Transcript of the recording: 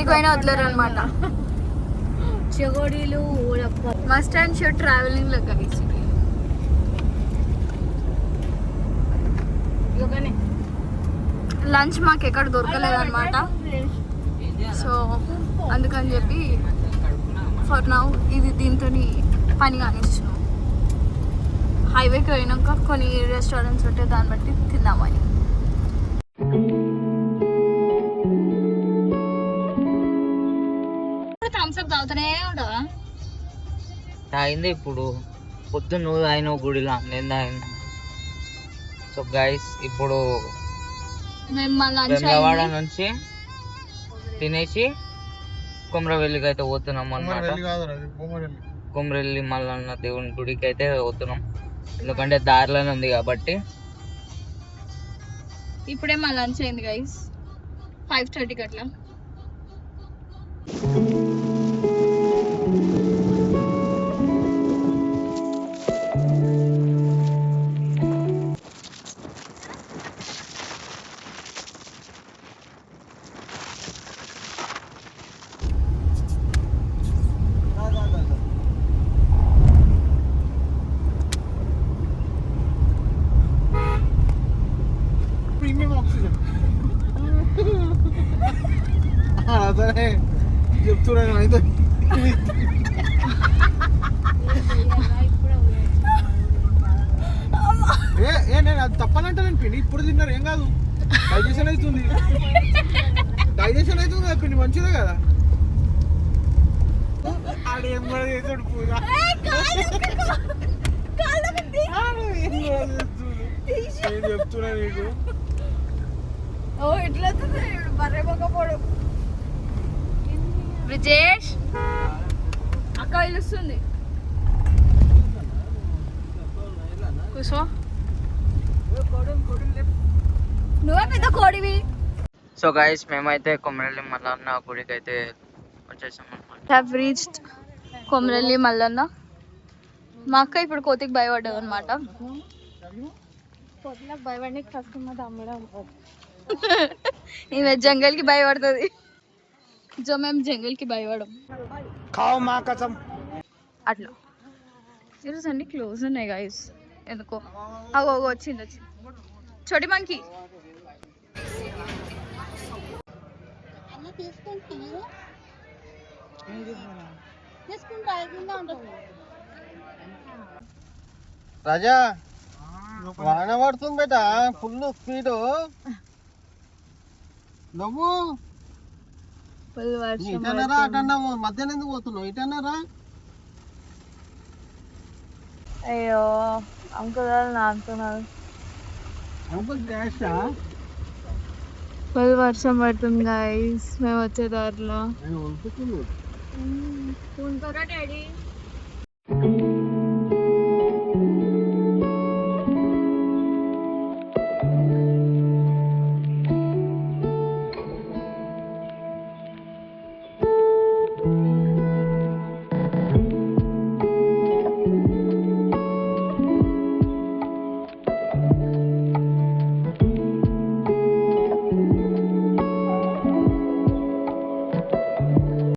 ఎక్కడికి పోయినా వదలరు అనమాట. చెగోడీలు మస్ట్ అండ్ షుడ్ ట్రావెలింగ్ లో కలిసి లంచ్ మాకు ఎక్కడ దొరకలేదు అనమాట. సో అందుకని చెప్పి ఫర్ నౌ ఇది దీంతో పని కానిస్తున్నాం. హైవేకి పోయినాక కొన్ని రెస్టారెంట్స్ ఉంటే దాన్ని బట్టి తిందామని. థమ్స్అప్ తాగుతూనే ఉండవా? తాగింది ఇప్పుడు. పొద్దున్న నువ్వు తాగినావు గుడిలో, నేను తాగిన. సో గైస్ ఇప్పుడు వెమ్లవాడ నుంచి తినేసి కొమరవెల్లికి అయితే పోతున్నాం అన్నమాట. కొమరవెల్లి మల్లన్న దేవుని గుడికి అయితే పోతున్నాం, ఎందుకంటే దారిలోనే ఉంది కాబట్టి. ఇప్పుడే మా లంచ్ అయింది గైస్, 5:30 అట్లా. అదే చెప్తున్నాను అయితే నేను అది తప్పనంటే నేను పిండి ఇప్పుడు తిన్నారు ఏం కాదు, డైజెషన్ అవుతుంది కదా పిండి, మంచిదే కదా. ఆడేం కూడా చేసాడు పూజ, చెప్తున్నా నీకు. ఇట్లా బర్రెపోకపోవడం. బ్రిజేష్ అక్క పిలుస్తుంది, కూర్చో. నువ్వే పెద్ద కోడివి. సో గైస్ మేమైతే కొమరవెల్లి మల్లన్న గుడికి అయితే వచ్చేసాం అన్నమాట. Have reached Komaravelli Mallanna. మా అక్క ఇప్పుడు కోతికి భయపడ్డది అనమాట. భయపడి కష్టం అమ్మడం. ఈమె జంగల్ కి భయపడుతుంది, జో మేము జంగల్ కి భయపడం. అట్లా ఈరోజు అన్ని క్లోజ్ ఉన్నాయి గైస్, ఎందుకో. అగో వచ్చింది చోటి మంకి. రాజా వాన పడుతుంది బేట, ఫుల్ స్పీడ్. నువ్వు ఇటన్నారా అటన్నావు, మధ్యాహ్నం ఎందుకు పోతున్నావు? ఇటన్నారా? అయ్యో అంకుల్ నాకున్నారు. అంకుల్ క్యాషా? ఫుల్ వర్షం పడుతుంది గైస్ మేము వచ్చే దారిలో. డాడీ